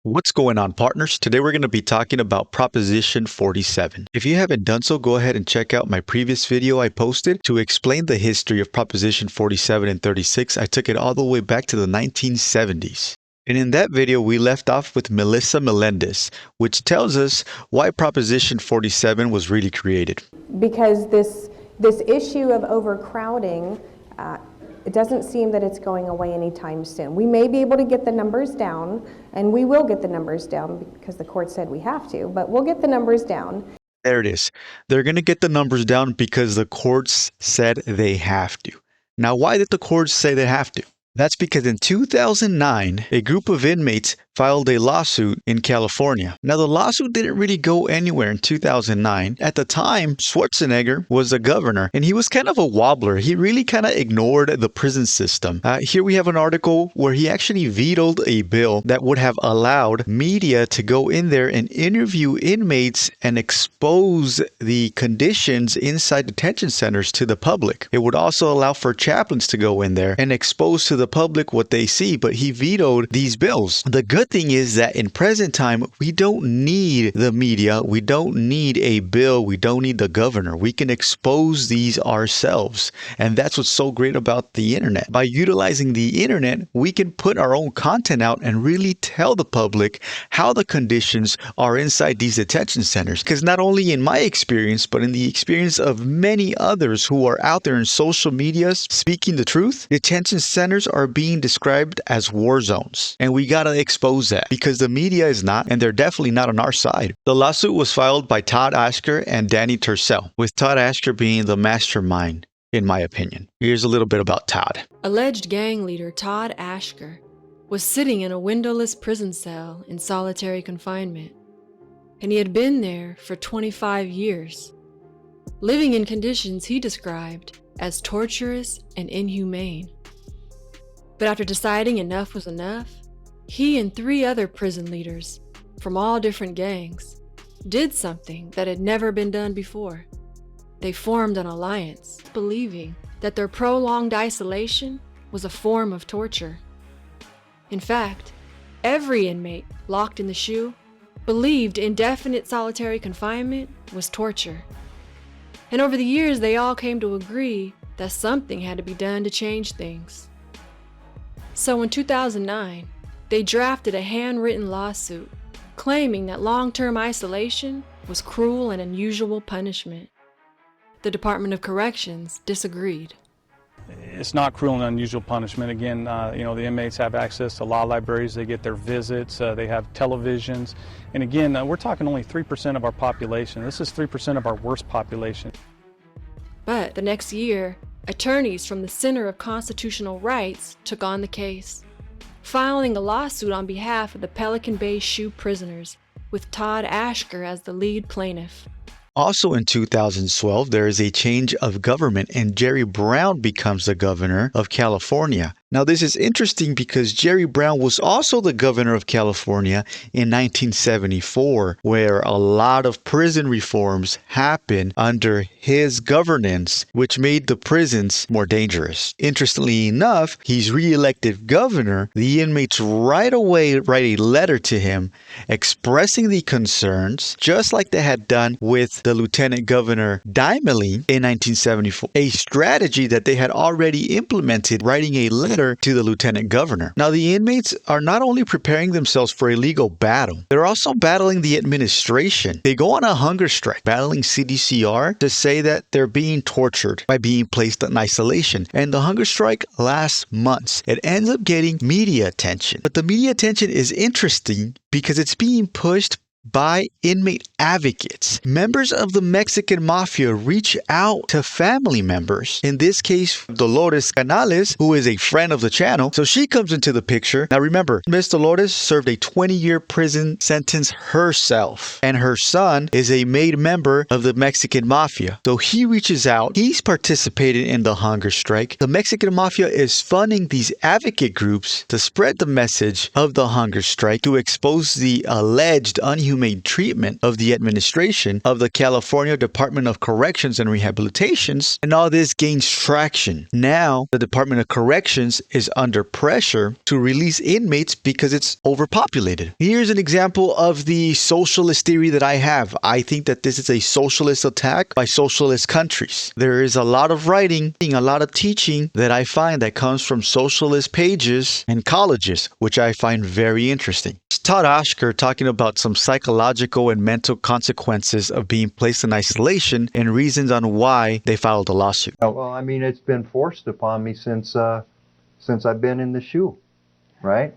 What's going on, partners? Today we're going to be talking about Proposition 47. If you haven't done so, go ahead and check out my previous video I posted to explain the history of Proposition 47 and 36. I took it all the way back to the 1970s. And in that video, we left off with Melendez, which tells us why Proposition 47 was really created. Because this issue of overcrowding, it doesn't seem that it's going away anytime soon. We may be able to get the numbers down, and we will get the numbers down because the court said we have to, but we'll get the numbers down. There it is. They're going to get the numbers down because the courts said they have to. Now, why did the courts say they have to? That's because in 2009, a group of inmates filed a lawsuit in California. Now, the lawsuit didn't really go anywhere in 2009. At the time, Schwarzenegger was the governor, and he was kind of a wobbler. He really kind of ignored the prison system. Here we have an article where he actually vetoed a bill that would have allowed media to go in there and interview inmates and expose the conditions inside detention centers to the public. It would also allow for chaplains to go in there and expose to the public what they see, but he vetoed these bills. The good thing is that in present time, we don't need the media, we don't need a bill, we don't need the governor. We can expose these ourselves. And that's what's so great about the internet. By utilizing the internet, we can put our own content out and really tell the public how the conditions are inside these detention centers. Because not only in my experience, but in the experience of many others who are out there in social media speaking the truth, detention centers are being described as war zones. And we gotta expose that because the media is not, and they're definitely not on our side. The lawsuit was filed by Todd Ashker and Danny Tercel, with Todd Ashker being the mastermind, in my opinion. Here's a little bit about Todd. Alleged gang leader Todd Ashker was sitting in a windowless prison cell in solitary confinement, and he had been there for 25 years, living in conditions he described as torturous and inhumane. But after deciding enough was enough, he and 3 other prison leaders from all different gangs did something that had never been done before. They formed an alliance, believing that their prolonged isolation was a form of torture. In fact, every inmate locked in the SHU believed indefinite solitary confinement was torture. And over the years, they all came to agree that something had to be done to change things. So in 2009, they drafted a handwritten lawsuit claiming that long-term isolation was cruel and unusual punishment. The Department of Corrections disagreed. It's not cruel and unusual punishment. Again, the inmates have access to law libraries, they get their visits, they have televisions. And again, we're talking only 3% of our population. This is 3% of our worst population. But the next year, attorneys from the Center of Constitutional Rights took on the case, filing a lawsuit on behalf of the Pelican Bay SHU prisoners, with Todd Ashker as the lead plaintiff. Also in 2012, there is a change of government and Jerry Brown becomes the governor of California. Now, this is interesting because Jerry Brown was also the governor of California in 1974, where a lot of prison reforms happened under his governance, which made the prisons more dangerous. Interestingly enough, he's re-elected governor. The inmates right away write a letter to him expressing the concerns, just like they had done with the Lieutenant Governor Dimely in 1974, a strategy that they had already implemented, writing a letter to the lieutenant governor. Now, the inmates are not only preparing themselves for a legal battle, they're also battling the administration. They go on a hunger strike, battling CDCR to say that they're being tortured by being placed in isolation. And the hunger strike lasts months. It ends up getting media attention. But the media attention is interesting because it's being pushed by inmate advocates. Members of the Mexican mafia reach out to family members. In this case, Dolores Canales, who is a friend of the channel. So she comes into the picture. Now remember, Miss Dolores served a 20-year prison sentence herself. And her son is a made member of the Mexican mafia. So he reaches out. He's participated in the hunger strike. The Mexican mafia is funding these advocate groups to spread the message of the hunger strike, to expose the alleged unhuman inhumane treatment of the administration of the California Department of Corrections and Rehabilitations, and all this gains traction. Now, the Department of Corrections is under pressure to release inmates because it's overpopulated. Here's an example of the socialist theory that I have. I think that this is a socialist attack by socialist countries. There is a lot of writing, a lot of teaching that I find that comes from socialist pages and colleges, which I find very interesting. It's Todd Ashker talking about some psychological and mental consequences of being placed in isolation and reasons on why they filed a lawsuit. Well, I mean, it's been forced upon me since I've been in the shoe, right?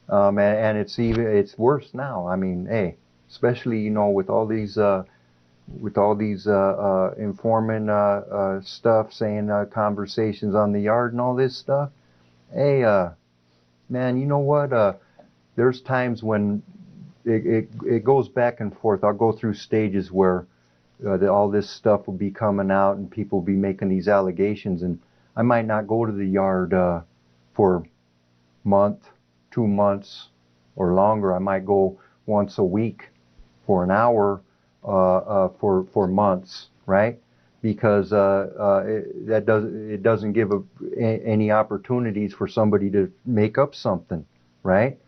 And it's worse now. I mean, hey, especially with all these informant stuff, saying conversations on the yard and all this stuff. Hey, man, you know what? There's times when it goes back and forth. I'll go through stages where all this stuff will be coming out and people will be making these allegations, and I might not go to the yard for a month, 2 months, or longer. I might go once a week for an hour for months, right? Because it doesn't give any opportunities for somebody to make up something, right?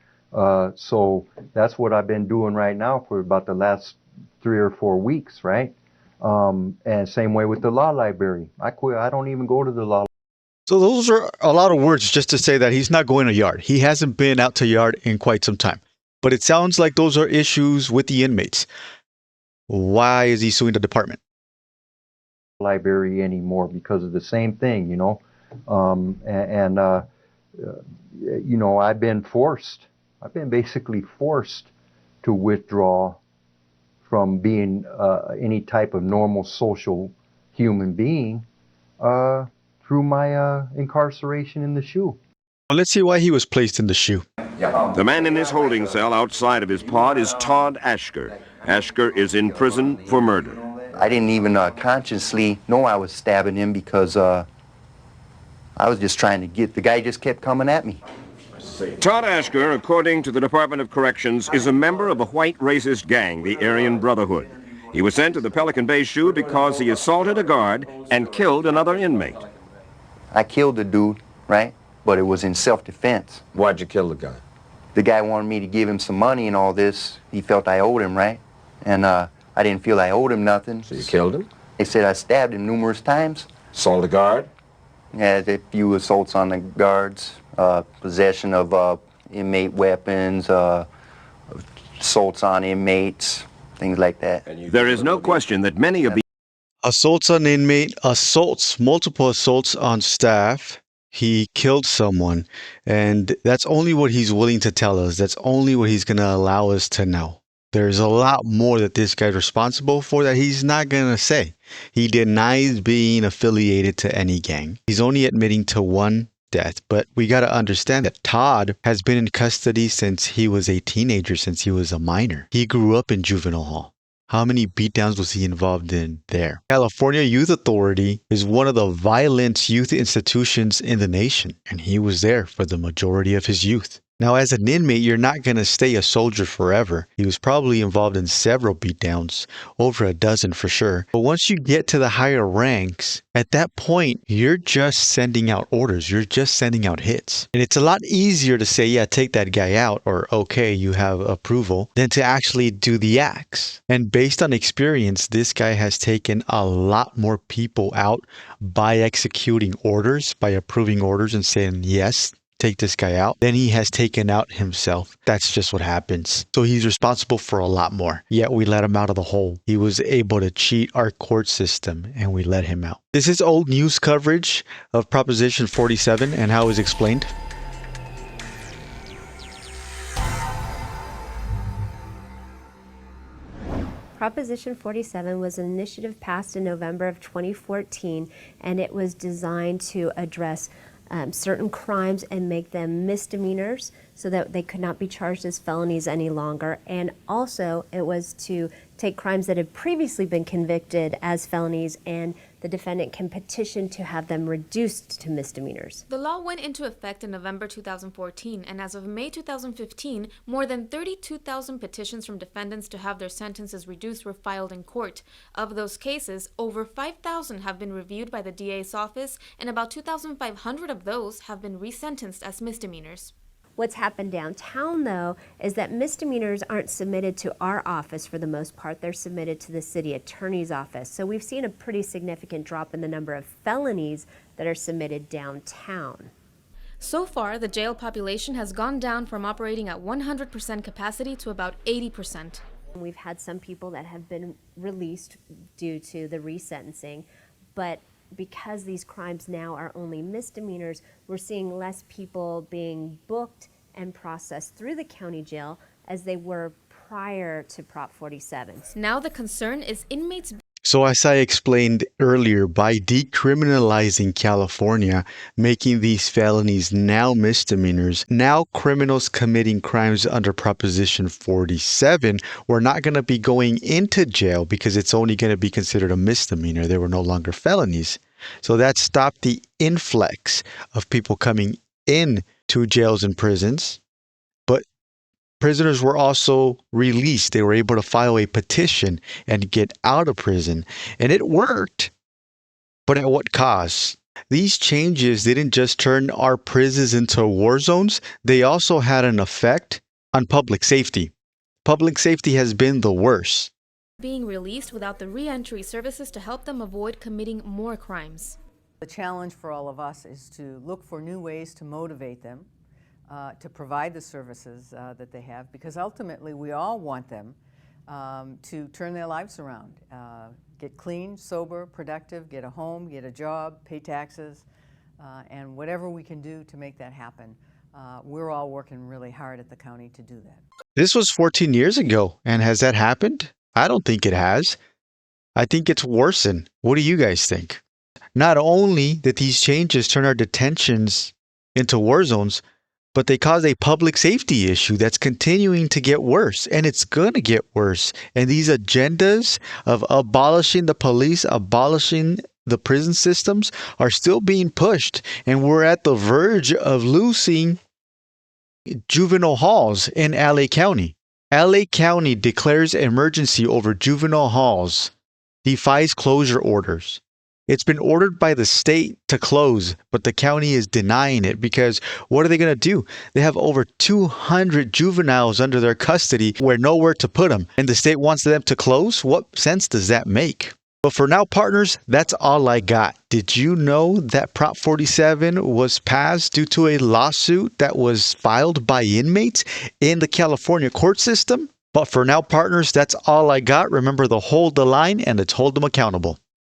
So that's what I've been doing right now for about the last 3 or 4 weeks, right? And same way with the law library. I quit. I don't even go to the law. So those are a lot of words just to say that he's not going to yard. He hasn't been out to yard in quite some time. But it sounds like those are issues with the inmates. Why is he suing the department? Library anymore because of the same thing, I've been basically forced to withdraw from being any type of normal social human being through my incarceration in the shoe. Well, let's see why he was placed in the shoe. The man in his holding cell outside of his pod is Todd Ashker. Ashker is in prison for murder. I didn't even consciously know I was stabbing him because I was just trying to the guy just kept coming at me. Todd Ashker, according to the Department of Corrections, is a member of a white racist gang, the Aryan Brotherhood. He was sent to the Pelican Bay SHU because he assaulted a guard and killed another inmate. I killed the dude, right? But it was in self-defense. Why'd you kill the guy? The guy wanted me to give him some money and all this. He felt I owed him, right? And I didn't feel I owed him nothing. So you killed him? They said I stabbed him numerous times. Assaulted a guard? Yeah, a few assaults on the guards, possession of inmate weapons, assaults on inmates, things like that. There is no question that many of the Assaults on inmate, multiple assaults on staff. He killed someone, and that's only what he's willing to tell us. That's only what he's going to allow us to know. There's a lot more that this guy's responsible for that he's not going to say. He denies being affiliated to any gang. He's only admitting to one death, but we got to understand that Todd has been in custody since he was a teenager, since he was a minor. He grew up in juvenile hall. How many beatdowns was he involved in there? California Youth Authority is one of the violent youth institutions in the nation, and he was there for the majority of his youth. Now, as an inmate, you're not going to stay a soldier forever. He was probably involved in several beatdowns, over a dozen for sure. But once you get to the higher ranks, at that point, you're just sending out orders. You're just sending out hits. And it's a lot easier to say, yeah, take that guy out, or okay, you have approval, than to actually do the acts. And based on experience, this guy has taken a lot more people out by executing orders, by approving orders and saying, yes, take this guy out, then he has taken out himself. That's just what happens. So he's responsible for a lot more. Yet we let him out of the hole. He was able to cheat our court system, and we let him out. This is old news coverage of Proposition 47 and how it was explained. Proposition 47 was an initiative passed in November of 2014, and it was designed to address certain crimes and make them misdemeanors so that they could not be charged as felonies any longer. And also it was to take crimes that had previously been convicted as felonies and the defendant can petition to have them reduced to misdemeanors. The law went into effect in November 2014, and as of May 2015, more than 32,000 petitions from defendants to have their sentences reduced were filed in court. Of those cases, over 5,000 have been reviewed by the DA's office, and about 2,500 of those have been resentenced as misdemeanors. What's happened downtown, though, is that misdemeanors aren't submitted to our office for the most part. They're submitted to the city attorney's office. So we've seen a pretty significant drop in the number of felonies that are submitted downtown. So far, the jail population has gone down from operating at 100% capacity to about 80%. We've had some people that have been released due to the resentencing, but because these crimes now are only misdemeanors, we're seeing less people being booked and processed through the county jail as they were prior to Prop 47. Now the concern is inmates. So as I explained earlier, by decriminalizing California, making these felonies now misdemeanors, now criminals committing crimes under Proposition 47 were not going to be going into jail because it's only going to be considered a misdemeanor. They were no longer felonies. So that stopped the influx of people coming in to jails and prisons. But prisoners were also released. They were able to file a petition and get out of prison. And it worked. But at what cost? These changes didn't just turn our prisons into war zones. They also had an effect on public safety. Public safety has been the worst. Being released without the re-entry services to help them avoid committing more crimes. The challenge for all of us is to look for new ways to motivate them, to provide the services that they have, because ultimately we all want them to turn their lives around, get clean, sober, productive, get a home, get a job, pay taxes, and whatever we can do to make that happen. We're all working really hard at the county to do that. This was 14 years ago, and has that happened? I don't think it has. I think it's worsened. What do you guys think? Not only did these changes turn our detentions into war zones, but they cause a public safety issue that's continuing to get worse, and it's going to get worse. And these agendas of abolishing the police, abolishing the prison systems are still being pushed, and we're at the verge of losing juvenile halls in LA County. LA County declares emergency over juvenile halls, defies closure orders. It's been ordered by the state to close, but the county is denying it because what are they going to do? They have over 200 juveniles under their custody where nowhere to put them, and the state wants them to close? What sense does that make? But for now, partners, that's all I got. Did you know that Prop 47 was passed due to a lawsuit that was filed by inmates in the California court system? But for now, partners, that's all I got. Remember to hold the line and let's hold them accountable.